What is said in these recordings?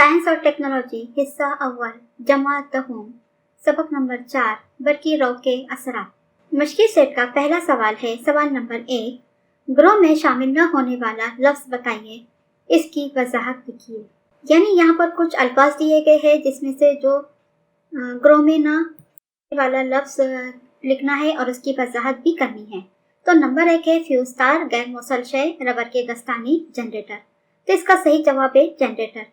Science और technology हिस्सा अव्वल जमात दहूम सबक नंबर 4 बरकी रो के असरात। मुश्किल सेट का पहला सवाल है। सवाल नंबर 1, ग्रो में शामिल न होने वाला लफ्ज बताइए, इसकी वजाहत लिखिए। यानी यहाँ पर कुछ अल्फाज दिए गए हैं जिसमें से जो ग्रो में न वाला लफ्ज लिखना है और उसकी वजाहत भी करनी है। तो नंबर 1 है फ्यूज तार, गैर मौसल शय, रबर के दस्तानी, जनरेटर। तो इसका सही जवाब है जनरेटर,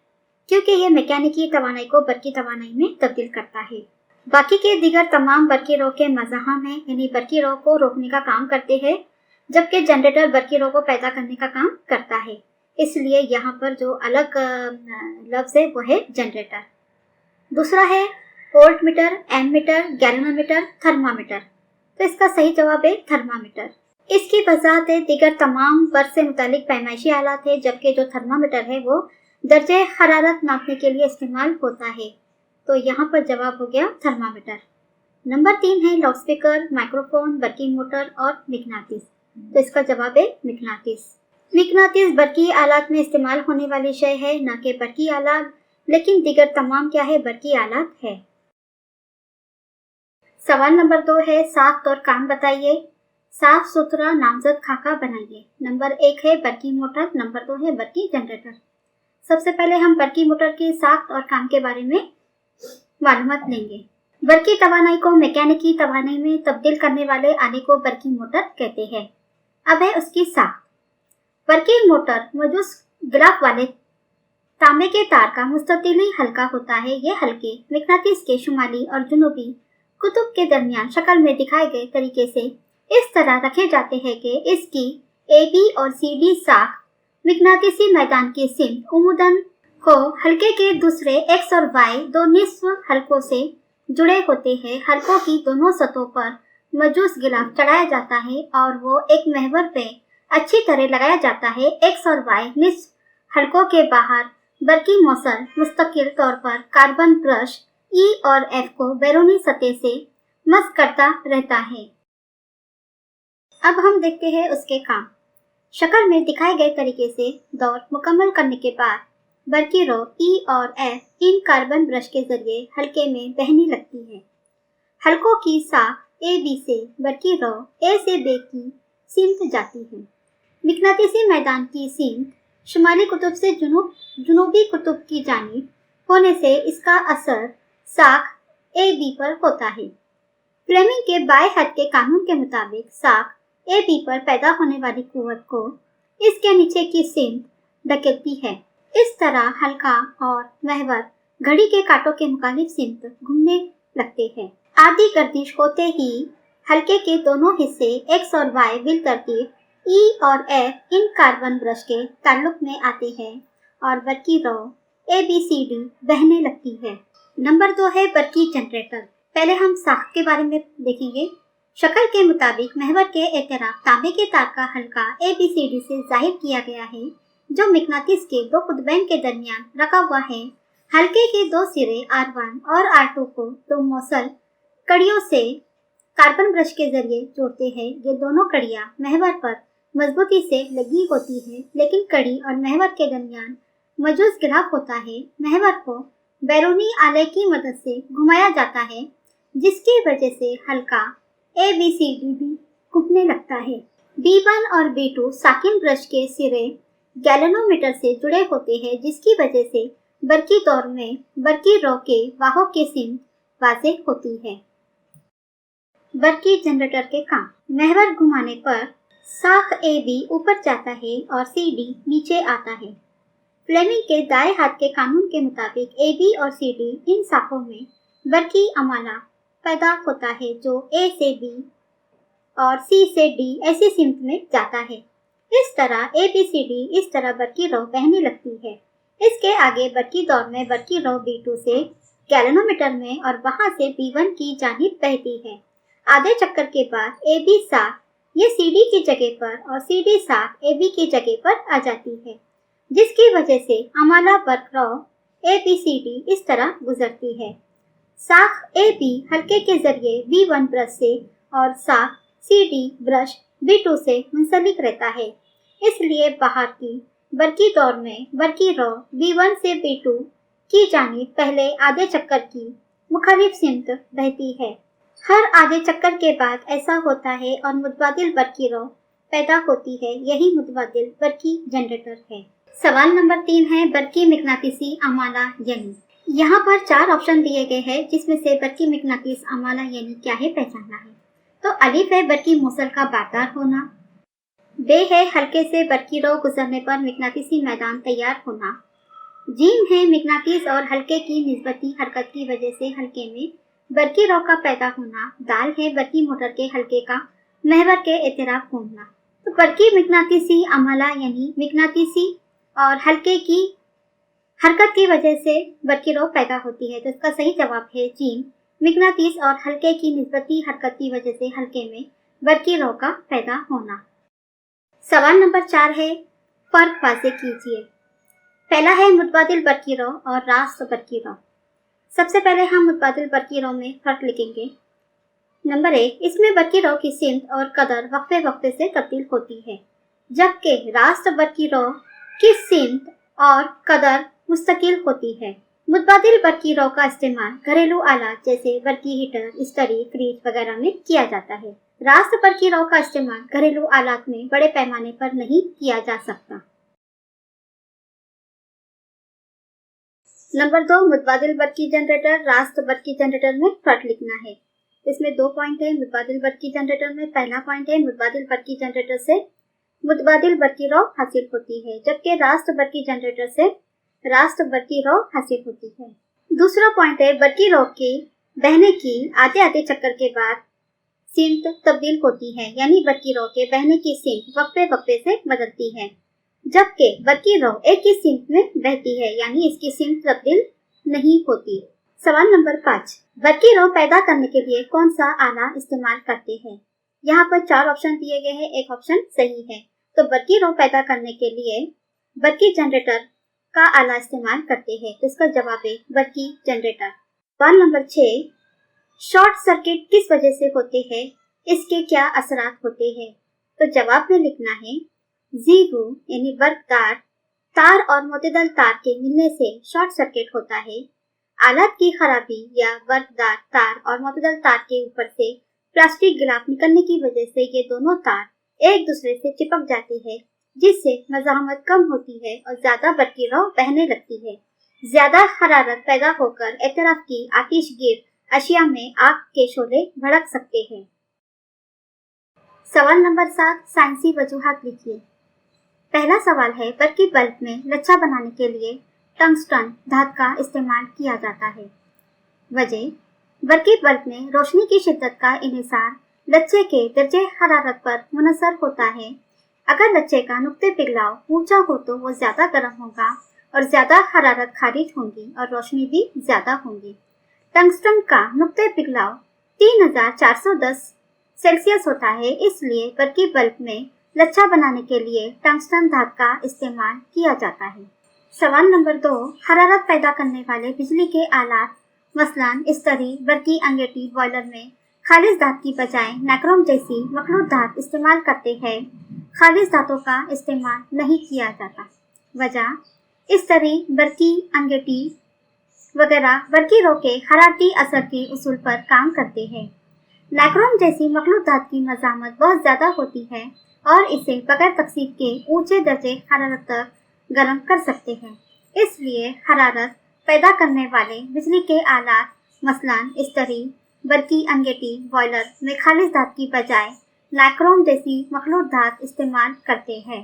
क्योंकि यह मैकेनिकी तवानाई को बरकी तवानाई में तब्दील करता है। बाकी के दीगर तमाम बरकी रो के मज़ाहम हैं, यानी बरकी रो को रोकने का काम करते हैं, जबकि जनरेटर बरकी रो को पैदा करने का काम करता है। इसलिए यहाँ पर जो अलग लफ्ज है वो है जनरेटर। दूसरा है voltmeter, ammeter, galvanometer, thermometer. तो इसका सही जवाब है थर्मामीटर। इसकी वजाहत है दीगर तमाम बर्फ से मुतालिक पैमाइशी आलात है, जबकि जो थर्मामीटर है वो दर्जे हरारत नापने के लिए इस्तेमाल होता है। तो यहाँ पर जवाब हो गया थर्मामीटर। नंबर 3 है लाउडस्पीकर, माइक्रोफोन, बरकी मोटर और मिकनातीस। तो इसका जवाब है मिकनातीस। मिकनातीस बरकी आलात में इस्तेमाल होने वाली शय है, न कि बरकी आलात, लेकिन दीगर तमाम क्या है, बरकी आलात है। सवाल नंबर 2 है साख्त और काम बताइए, साफ सुथरा नामजद खाका बनाइए। नंबर 1 है बरकी मोटर, नंबर 2 है बरकी जनरेटर। सबसे पहले हम बरकी मोटर की साख्त और काम के बारे में मालूमात लेंगे। बरकी तवानाई को मैकेनिकी तवानाई में तब्दील करने वाले आले को बरकी मोटर कहते हैं। अब है उसकी साख्त। बरकी मोटर मौजूद गिलाफ वाले तांबे के तार का मुस्ततिली हल्का होता है। ये हल्के मिकनातीस के शुमाली और जुनूबी कुतुब के दरमियान शक्ल में दिखाए गए तरीके से इस तरह रखे जाते हैं कि इसकी AB और CD साख्त मिकनातीसी मैदान की सिमत उमुदन को हल्के के दूसरे X और Y दो निस्फ हल्कों से जुड़े होते हैं। हल्कों की दोनों सतहों पर मौजूद गिलाफ चढ़ाया जाता है और वो एक महवर पे अच्छी तरह लगाया जाता है। X और Y निस्फ हल्कों के बाहर बरकी मौसल मुस्तकिल तौर पर कार्बन ब्रश E और F को बैरूनी सतह से मस करता रहता है। अब हम देखते हैं उसके काम। शक्ल में दिखाए गए तरीके से दौर मुकम्मल करने के बाद बरकी रो E और F इन कार्बन ब्रश के जरिए हल्के में बहने लगती है। हल्कों की साख AB से बरकी रो A से B की सिमत जाती है। मिकनातीसी मैदान की सिमत शुमाली कुतुब से जुनूबी कुतुब की जानिब होने से इसका असर साख AB पर होता है। फ्लेमिंग के बाएं हाथ के कानून के मुताबिक साख AB पर पैदा होने वाली कुव्वत को इसके नीचे की सिमत धकेलती है। इस तरह हल्का और महवर घड़ी के कांटों के मुखालिफ सिमत घूमने लगते हैं। आधी गर्दिश होते ही हल्के के दोनों हिस्से X और Y बिल तरतीब E और F इन कार्बन ब्रश के ताल्लुक में आते हैं और बरकी रो ABCD बहने लगती है। नंबर 2 है बरकी जनरेटर। पहले हम साख्त के बारे में देखेंगे। शक्ल के मुताबिक महवर के एतराफ तांबे के तार का हल्का ABCD से जाहिर किया गया है, जो मिकनातीस के दो कुतबैन के दरमियान रखा हुआ है। हल्के के दो सिरे R1 और R2 को दो मौसल कड़ियों से कार्बन ब्रश के जरिए जोड़ते हैं। ये दोनों कड़ियां महवर पर मजबूती से लगी होती है, लेकिन कड़ी और महवर के दरमियान मौजूद गिलाफ होता है। महवर को बैरूनी आले की मदद से घुमाया जाता है, जिसकी वजह से हल्का ABCD भी घूमने लगता है। B1 और B2 साकिन ब्रश के सिरे गैल्वेनोमीटर से जुड़े होते हैं, जिसकी वजह से बरकी दौर में बरकी रो के वाहों की सिमत वाज़ेह होती है। बरकी जनरेटर के काम। महवर घुमाने पर साख AB ऊपर जाता है और CD नीचे आता है। फ्लेमिंग के दाएं हाथ के कानून के मुताबिक AB और CD इन साखों में बरकी अमाला पैदा होता है, जो A से B और C से D ऐसी सिमत में जाता है। इस तरह ABCD इस तरह बरकी रो बहने लगती है। इसके आगे बरकी दौर में बरकी रो B2 से गैल्वेनोमीटर में और वहां से B1 की जानिब बहती है। आधे चक्कर के बाद AB साख ये CD की जगह पर और CD साख AB की जगह पर आ जाती है, जिसकी वजह से अमाला बरक रो ABCD इस तरह गुजरती है। साख AB हल्के के जरिए B1 ब्रश से और साख CD ब्रश B2 से मुंसलिक रहता है। इसलिए बाहर की बरकी दौर में बरकी रो B1 से B2 की जानिब पहले आधे चक्कर की मुखालिफ सिमत बहती है। हर आधे चक्कर के बाद ऐसा होता है और मुतबादिल बरकी रो पैदा होती है। यही मुतबादिल बरकी जनरेटर है। सवाल नंबर 3 है बरकी मिकनातीसी अमाला यानी। यहाँ पर 4 ऑप्शन दिए गए हैं जिसमें से बरकी मिकनातीस अमाला यानी क्या है पहचानना है। तो अलिफ है बरकी मूसल का बारदार होना, बे है हल्के से बरकी रो गुजरने पर मिकनातीसी मैदान तैयार होना, जीम है मिकनातीस और हल्के की निस्बती हरकत की वजह से हल्के में बरकी रो का पैदा होना, दाल है बरकी मोटर के हल्के का महवर के इतराफ घूमना। तो बरकी मिकनातीसी अमला यानी मिकनातीसी और हल्के की हरकत की वजह से बरकी रो पैदा होती है। तो इसका सही जवाब है जीम, मिकनातीस और हल्के की निस्बती हरकत की वजह से हल्के में बरकी रो का पैदा होना। सवाल नंबर 4 है फर्क वाज़े कीजिए। पहला है मुतबादिल बरकी रो और रास्त बरकी रो। सबसे पहले हम मुतबादिल बरकी रो में फर्क लिखेंगे। नंबर 1, इसमें बरकी रो की सिमत और कदर वक्फे वक्फे से तब्दील होती है, जबकि रास्त बरकी रो की सिमत और कदर मुस्तकिल होती है। मुतबादिल बरकी रो का इस्तेमाल घरेलू आलात जैसे बरकी हीटर, इस्त्री, फ्रिज वगैरह में किया जाता है। रास्त बरकी रो का इस्तेमाल घरेलू आलात में बड़े पैमाने पर नहीं किया जा सकता। नंबर 2, मुतबादिल बरकी जनरेटर रास्त बरकी जनरेटर में फर्क लिखना है। इसमें 2 पॉइंट है मुतबादिल बरकी जनरेटर में। पहला पॉइंट है मुतबादिल बरकी जनरेटर से मुतबादिल बरकी रो हासिल होती है, जबकि रास्त बरकी जनरेटर से रास्त बरकी रो हासिल होती है। दूसरा पॉइंट है बरकी रो के बहने की आधे आधे चक्कर के बाद सिमत तब्दील होती है, यानी बरकी रो के बहने की सिमत वक्फे वक्फे से बदलती है, जबकि बरकी रो एक ही सिमत में बहती है, यानी इसकी सिमत तब्दील नहीं होती। सवाल नंबर 5, बरकी रो पैदा करने के लिए कौन सा आला इस्तेमाल करते हैं। यहाँ पर 4 ऑप्शन दिए गए हैं, एक ऑप्शन सही है। तो बरकी रो पैदा करने के लिए बरकी जनरेटर का आला इस्तेमाल करते हैं। तो इसका जवाब है बरकी जनरेटर। सवाल नंबर 6, शॉर्ट सर्किट किस वजह से होते हैं, इसके क्या असरात होते हैं। तो जवाब में लिखना है जीगू यानी बर्कदार तार और मोतदल तार के मिलने से शॉर्ट सर्किट होता है। आलात की खराबी या बर्कदार तार और मोतदल तार के ऊपर से प्लास्टिक गिलाफ निकलने की वजह से ये दोनों तार एक दूसरे से चिपक जाती है, जिससे मज़ाहमत कम होती है और ज्यादा बरकी रो बहने लगती है। ज्यादा हरारत पैदा होकर एतराफ की आतिशगीर अशिया में आग के शोले भड़क सकते हैं। सवाल नंबर 7, साइंसी वजूहात लिखिए। पहला सवाल है बरकी बल्ब में लच्छा बनाने के लिए टंगस्टन धातु का इस्तेमाल किया जाता है। वजह, बरकी बल्ब में रोशनी की शिद्दत का इन्हिसार लच्छे के दर्जे हरारत पर मुनसर होता है। अगर लच्छे का नुक्ते पिघलाव ऊंचा हो तो वो ज्यादा गर्म होगा और ज्यादा हरारत खारिज होगी और रोशनी भी ज्यादा होगी। टंगस्टन का नुक्ते पिघलाव 3410 सेल्सियस होता है, इसलिए बरकी बल्ब में लच्छा बनाने के लिए टंगस्टन धातु का इस्तेमाल किया जाता है। सवाल नंबर 2, हरारत पैदा करने वाले बिजली के आलात मसलन इस्त्री, बरकी अंगेठी बॉयलर में खालिज धातु की बजाय नाक्रोम जैसी मखलूत धातु इस्तेमाल करते हैं। खालिज धातों का इस्तेमाल नहीं किया जाता। वजह, इस्त्री, बरकी अंगेठी वगैरह बरकी रो के हरारती असर के उसूल पर काम करते हैं। नाक्रोम जैसी मखलूत धातु की मज़ामत बहुत ज्यादा होती है और इसे बगैर तकसीब के ऊंचे दर्जे हरारत तक गर्म कर सकते हैं। इसलिए हरारत पैदा करने वाले बिजली के आलात मसलन इस्त्री, बरकी अंगेठी बॉयलर में खालिज धातु की बजाय नाक्रोम जैसी मखलूत धातु इस्तेमाल करते हैं।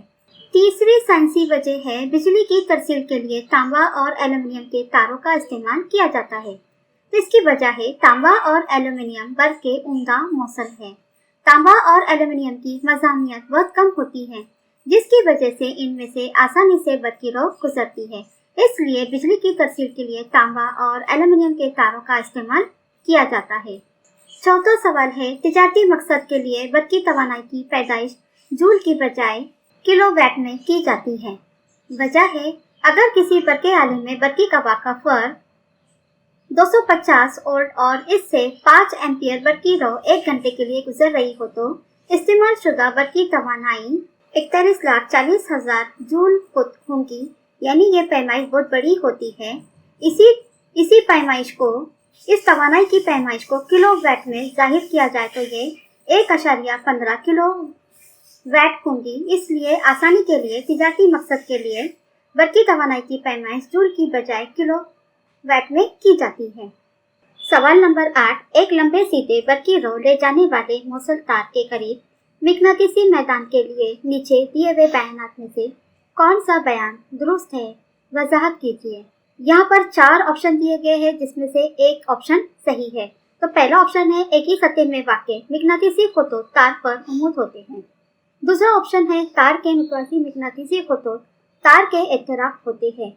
तीसरी साइंसी वजह है बिजली की तरसील के लिए तांबा और एल्यूमिनियम के तारों का इस्तेमाल किया जाता है। तो इसकी वजह है तांबा और एल्यूमिनियम बर्फ के उम्दा मौसल है। तांबा और एल्यूमिनियम की मज़ामियत बहुत कम होती है, जिसकी वजह से इनमें से आसानी से बरकी रो गुजरती है। इसलिए बिजली की तरसील के लिए तांबा और एल्यूमिनियम के तारों का इस्तेमाल किया जाता है। चौथा सवाल है तिजारती मकसद के लिए बरकी तवानाई की पैदाइश जूल की बजाय किलोवाट में की जाती है। वजह है अगर किसी बरके आले में बरकी का वाक़ा फर्क 250 वोल्ट और इससे 5 एम्पियर बरकी रो 1 घंटे के लिए गुजर रही हो तो इस्तेमाल शुदा बरकी तवानाई 41,40,000 जूल होगी, यानी ये पैमाइश बहुत बड़ी होती है। इसी इसी पैमाइश को इस तवानाई की पैमाइश को किलोवाट में जाहिर किया जाए तो ये 1.15 किलो वैट होंगी। इसलिए आसानी के लिए तिजारती मकसद के लिए बरकी तवानाई की पैमाइश जूल की बजाय किलो वैट में की जाती है। सवाल नंबर 8, एक लंबे सीधे बरकी रो ले जाने वाले मौसल तार के करीब मिकनातीसी मैदान के लिए नीचे दिए हुए बयानात में से कौन सा बयान दुरुस्त है, वजाहत कीजिए। यहाँ पर 4 ऑप्शन दिए गए हैं जिसमें से एक ऑप्शन सही है। तो पहला ऑप्शन है एक ही सतह में वाक़ मिकनातीसी खतूत तार पर उम्मूद होते हैं। दूसरा ऑप्शन है तार के मुतवाज़ी मिकनातीसी खतूत तार के इत्तराफ होते हैं।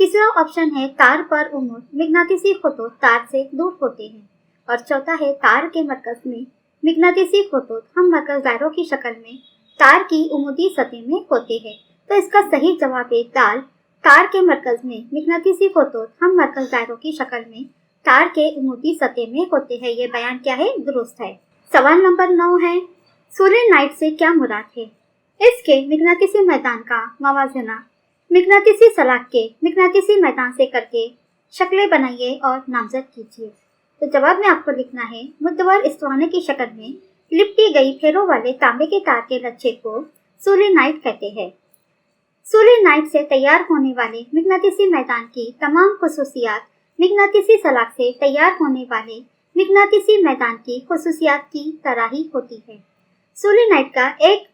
तीसरा ऑप्शन है तार पर उम्मूद मिकनातीसी खतूत तार से दूर होते हैं। और चौथा है तार के मरकज़ में मिकनातीसी खतूत हम मरकज़ दायरों की शक्ल में तार की उम्मूदी सतह में होते हैं। तो इसका सही जवाब है दाल। तार के मरकज़ में मिकनातीसी खतूत हम मरकज़ दायरों की शक्ल में तार के उम्मूदी सतह में होते हैं। ये बयान क्या है, दुरुस्त है। सवाल नंबर 9 है सोलेनॉइड से क्या मुराद है। इसके मिकनातीसी मैदान का मवाजना मिकनातीसी सलाख के मिकनातीसी मैदान से करके शक्लें बनाइए और नामजद कीजिए। तो जवाब में आपको लिखना है मुद्दवर इस्तवाने की शक्ल में लिपटी गई फेरों वाले तांबे के तार के लच्छे को सोलेनॉइड कहते हैं। सोलेनॉइड से तैयार होने वाले मिकनातीसी मैदान की तमाम खुसूसियात मिकनातीसी सलाख से तैयार होने वाले मिकनातीसी मैदान की खुसूसियात की तरह ही होती है। सोलेनॉइड का एक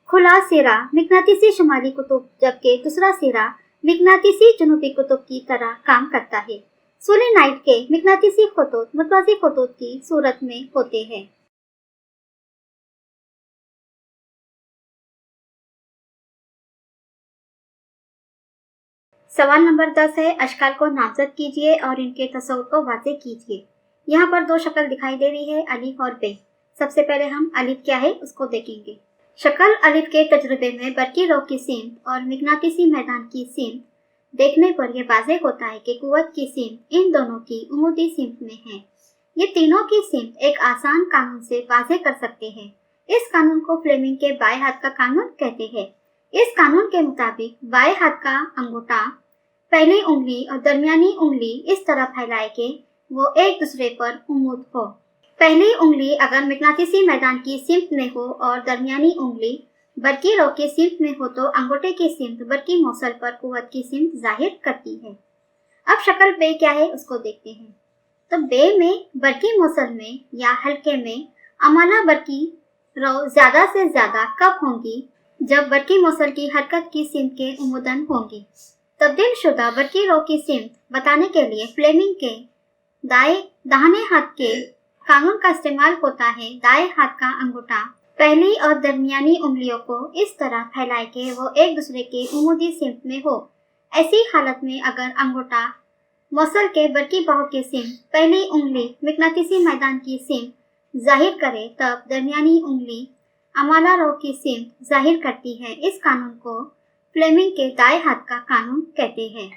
खुला सिरा मिकनातीसी शुमाली कुतुब जबकि दूसरा सिरा मिकनातीसी जनूबी कुतुब की तरह काम करता है। सोलेनॉइड के मिकनातीसी खतूत मुतवाज़ी खतूत की सूरत में होते हैं। सवाल नंबर 10 है अशकाल को नामजद कीजिए और इनके तस्वुर को वाज़े कीजिए। यहाँ पर 2 शक्ल दिखाई दे रही है, अलिफ और बे। सबसे पहले हम अलिफ क्या है उसको देखेंगे। शक्ल अलिफ के तजुर्बे में बरकी रो की सीमत और मिकनातीसी मैदान की सीमत देखने पर यह वाज़ेह होता है कि कुव्वत की सीमत इन दोनों की उम्मूदी सीमत में है। ये तीनों की सीमत एक आसान कानून से वाज़ेह कर सकते हैं। इस कानून को फ्लेमिंग के बाएं हाथ का कानून कहते हैं। इस कानून के मुताबिक बाएं हाथ का अंगूठा पहली उंगली और दरमियानी उंगली इस तरह फैलाए कि वो एक दूसरे पर उम्मूद हो। पहली उंगली अगर मिकनातीसी मैदान की सिमत में हो और दरमियानी उंगली बरकी रो की सिमत में हो तो अंगूठे की सिमत बरकी मौसल पर कुव्वत की सिमत जाहिर करती है। अब शक्ल बे क्या है उसको देखते हैं। तो बे में बरकी मौसल में या हल्के में अमाला बरकी रो ज्यादा से ज्यादा कब होंगी, जब बरकी मौसल की हरकत की सिमत के उम्मूदन होंगी। तब्दील शुदा बरकी रो की सिमत बताने के लिए फ्लेमिंग के दाहिने हाथ के कानून का इस्तेमाल होता है। दाएं हाथ का अंगूठा पहली और दरमियानी उंगलियों को इस तरह फैलाए कि वो एक दूसरे के उम्मूदी सिमत में हो। ऐसी हालत में अगर अंगूठा मौसल के बरकी बाहु की सिमत पहली उंगली मिकनातीसी मैदान की सिमत जाहिर करे तब दरमियानी उंगली अमाला रो की सिमत जाहिर करती है। इस कानून को फ्लेमिंग के दाएं हाथ का कानून कहते हैं।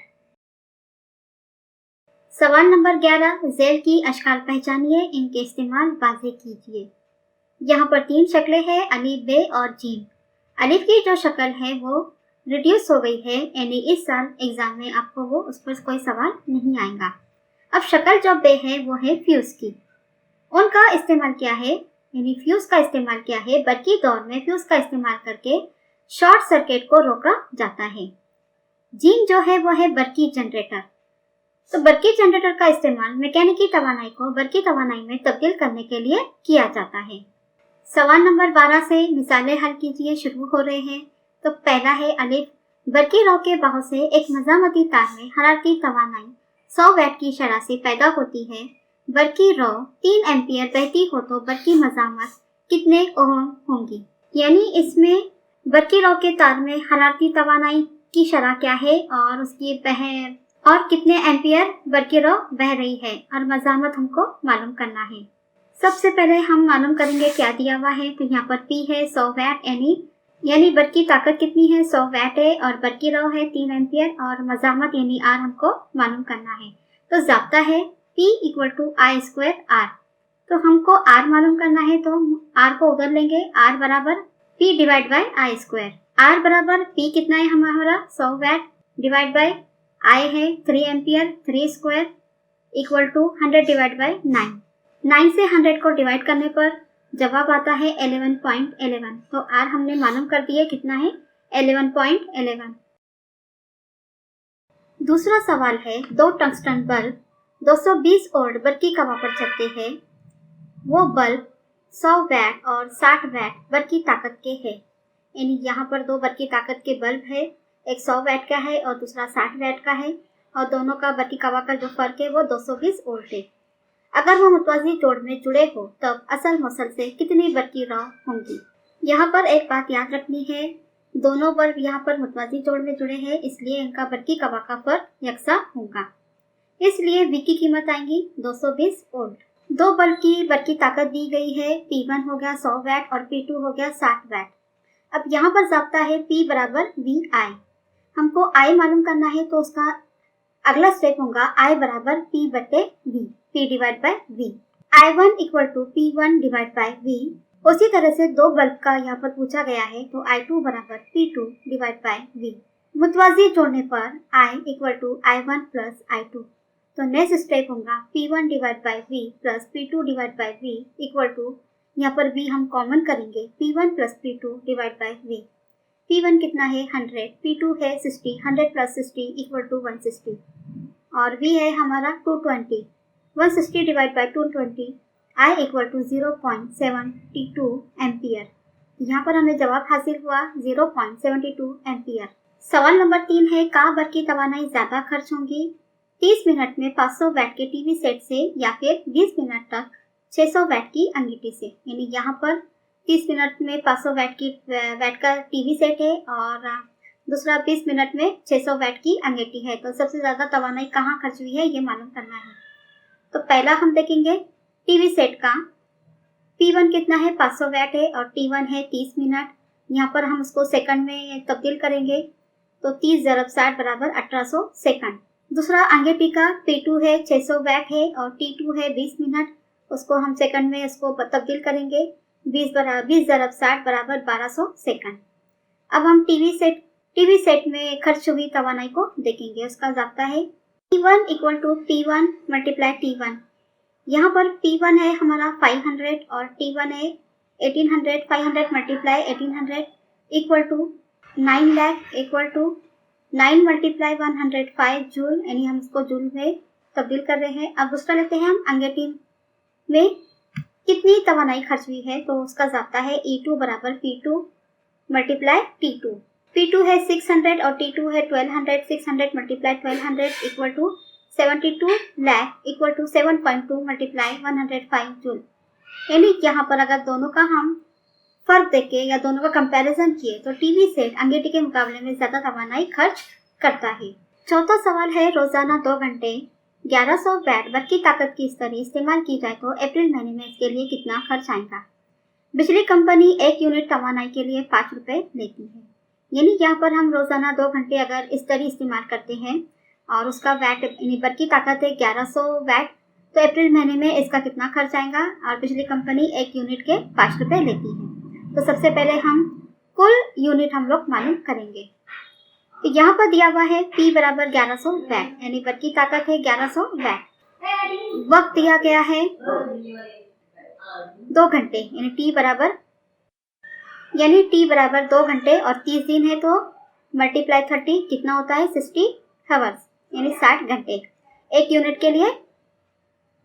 सवाल नंबर 11 ज़ेल की अशकाल पहचानिए, इनके इस्तेमाल वाज़े कीजिए। यहाँ पर 3 शक्लें हैं, अलिफ, बे और जीम। अलिफ की जो शक्ल है वो रिड्यूस हो गई है, यानी इस साल एग्जाम में आपको वो उस पर कोई सवाल नहीं आएगा। अब शक्ल जो बे है वो है फ्यूज़ की। उनका इस्तेमाल क्या है, यानी फ्यूज़ का इस्तेमाल क्या है, बरकी दौर में फ्यूज़ का इस्तेमाल करके शॉर्ट सर्किट को रोका जाता है। जीम जो है वो है बरकी जनरेटर। तो बरकी जनरेटर का इस्तेमाल मैकेनिकी तवानाई को बरकी तवानाई में तब्दील करने के लिए किया जाता है। सवाल नंबर 12 से मिसालें हल कीजिए शुरू हो रहे हैं। तो पहला है अलिफ, बरकी रो के बाहु से एक मजामती तार में हरारती तवानाई 100 वैट की शरह से पैदा होती है। बरकी रो 3 एम्पियर बहती हो तो बरकी मजामत कितने ओम होंगी, यानी इसमें बरकी रो के तार में हरारती तवानाई की शरह क्या है और उसकी और कितने एम्पियर बरकी रो बह रही है और मजामत हमको मालूम करना है। सबसे पहले हम मालूम करेंगे क्या दिया हुआ है। तो यहाँ पर P है 100 वैट, यानी बरकी ताकत कितनी है 100 वैट है और बरकी रो है 3 एम्पियर और मजामत यानी R हमको मालूम करना है। तो ज़ाब्ता है P = I² R। तो हमको R मालूम करना है तो R को उधर लेंगे, R बराबर P/I²। R बराबर P कितना है हमारा 100 वैट डिवाइड बाय आई है 3 ampere, 3 square equal to 100 divide by 9। 9 से 100 को डिवाइड करने पर जवाब आता है 11.11। तो आर हमने मालूम कर दिया कितना है, 11.11। दूसरा सवाल है, दो टंगस्टन बल्ब 220 वोल्ट बरकी हवा पर चलते हैं। वो बल्ब 100 वैट और 60 वैट बरकी ताकत के हैं। यानी यहाँ पर दो बरकी ताकत के बल्ब है, एक 100 वैट का है और दूसरा 60 वैट का है, और दोनों का बरकी हवा का जो फर्क है वो 220 वोल्ट है। अगर वो मुतवाज़ी जोड़ में जुड़े हो तब असल मसल से कितनी बरकी रॉ होंगी। यहाँ पर एक बात याद रखनी है, दोनों बल्ब यहाँ पर मुतवाज़ी जोड़ में जुड़े हैं, इसलिए इनका बरकी हवा का फर्क यकसा होगा। इसलिए V की कीमत आएंगी 220 वोल्ट। दो बल्ब की बरकी ताकत दी गई है, P1 हो गया 100 वैट और P2 हो गया 60 वैट। अब यहाँ पर ज़ाब्ता है P बराबर VI। हमको I मालूम करना है तो उसका अगला स्टेप होगा I बराबर P बटे V, P divide by V। I1 equal to P1 divide by V। उसी तरह से दो बल्ब का यहाँ पर पूछा गया है तो I2 बराबर P2 डिवाइड बाय V। मुतवाज़ी जोड़ने पर I equal to I1 plus I2। तो नेक्स्ट स्टेप होगा P1 divide by V plus P2 divide by V equal to, यहाँ पर V हम कॉमन करेंगे, P1 plus P2 divide by V। P1 कितना है 100, P2 है 60, 100 प्लस 60 इक्वल टू 160, और V है हमारा 220। 160 divide by 220, I equal to 0.72 ampere. यहाँ पर हमें जवाब हासिल हुआ 0.72 एम्पियर। सवाल नंबर 3 है, का बरकी तवानाई ज़्यादा खर्च होंगी 30 मिनट में 500 वैट के टीवी सेट से या फिर 20 मिनट तक 600 वैट की अंगीठी से। यानी यहाँ पर 30 मिनट में 500 वैट का टीवी सेट है और दूसरा 20 मिनट में 600 वैट की अंगीठी है। तो सबसे ज़्यादा तवानाई कहाँ खर्च हुई है ये मालूम करना है। तो पहला हम देखेंगे टीवी सेट का। P1 कितना है 500 वैट है और T1 है 30 मिनट। यहाँ पर हम उसको सेकंड में तब्दील करेंगे तो 30 × 60 बराबर 1800 सेकंड। दूसरा अंगीठी का P2 है 600 वैट है और T2 है 20 मिनट, उसको हम सेकंड में इसको तब्दील करेंगे, 20 × 60 बराबर 1200 सेकंड। अब हम टीवी सेट में खर्च हुई तवानाई को देखेंगे। उसका ज़ाब्ता है P1 equal to P1 multiply T1। यहाँ पर P1 है हमारा 500 और T1 है 1800। 500 multiply 1800 equal to 9 lakh equal to 9 multiply 105 joule, यानी हम इसको जूल में तब्दील कर रहे हैं। अब दूसरा लेते हैं हम अंगीठी में कितनी तवानाई खर्च हुई है, तो उसका ज़ाब्ता है E2 बराबर P2 मल्टीप्लाई T2। P2 है 600 और T2 है 1200। 600 multiply 1200 equal to 72 lakh equal to 7.2 multiply 105 joule. यानी यहाँ पर अगर दोनों का हम फर्क देखें या दोनों का कंपैरिजन किए तो टीवी सेट अंगीठी के मुकाबले में ज़्यादा तवानाई खर्च करता है। चौथा सवाल है, रोजाना 2 घंटे 1100 वैट बरकी ताकत की तरह इस्तेमाल की जाए तो अप्रैल महीने में इसके लिए कितना खर्च आएगा। बिजली कंपनी 1 यूनिट तवानाई के लिए 5 रुपए लेती है। यानी यहाँ पर हम रोजाना 2 घंटे अगर इस तरह इस्तेमाल करते हैं और उसका वैट यानी बरकी ताकत है 1100 वैट, तो अप्रैल महीने में इसका कितना खर्च आएगा, और बिजली कंपनी 1 यूनिट के 5 रुपए लेती है। तो सबसे पहले हम कुल यूनिट हम लोग मालूम करेंगे। तो यहाँ पर दिया हुआ है P बराबर 1100 वैट, यानी बरकी ताकत है 1100 वैट। वक्त दिया गया है 2 घंटे, यानी T बराबर 2 घंटे और 30 दिन है तो मल्टीप्लाई 30 कितना होता है 60 आवर्स, यानी 60 घंटे। 1 यूनिट के लिए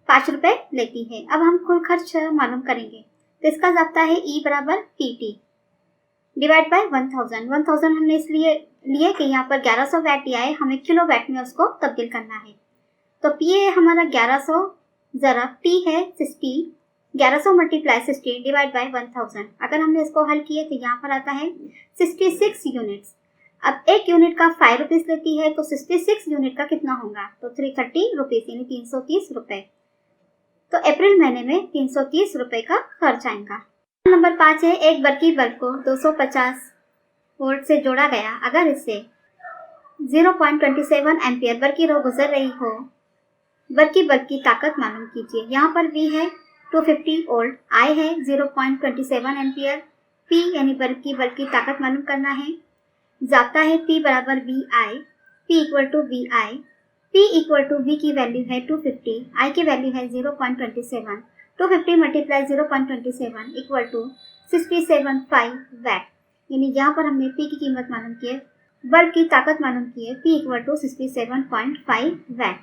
5 रुपए लेती है। अब हम कुल खर्च मालूम करेंगे तो इसका ज़ाब्ता है E बराबर PT डिवाइड बाय 1000। 1000 हमने इसलिए लिए कि यहाँ पर 1100 वैट दिया है, हमें किलो वैट में उसको तब्दील करना है। तो P है हमारा 1100 ज़रा T है 60, 1100 मल्टीप्लाई 60 डिवाइड बाय 1000। अगर हमने इसको हल किए तो यहाँ पर आता है 66 यूनिट्स। अब 1 यूनिट का 5 रुपीज़ लेती है तो 66 यूनिट का कितना होगा, तो 330 रुपीज़, यानी 330 रुपये। तो अप्रैल महीने में 330 रुपये का खर्च आएगा। नंबर 5 है, एक बरकी बल्ब को 250 वोल्ट से जोड़ा गया, अगर इससे 0.27 एम्पियर बरकी रो गुजर रही हो, बरकी बल्ब की ताकत मालूम कीजिए। यहाँ पर V है 250 वोल्ट, I है 0.27 एम्पियर, P यानी बल्ब की ताकत मालूम करना है। ज़ाब्ता है P बराबर VI। P equal to V I. P equal to V की वैल्यू है 250, I की वैल्यू है 0.27। 250 मल्टीप्लाई 0.27 इक्वल टू 67.5 वैट। यानी यहाँ पर हमने P की कीमत मालूम की है, बल्ब की ताकत मालूम की है, P इक्वल टू 67.5 वैट।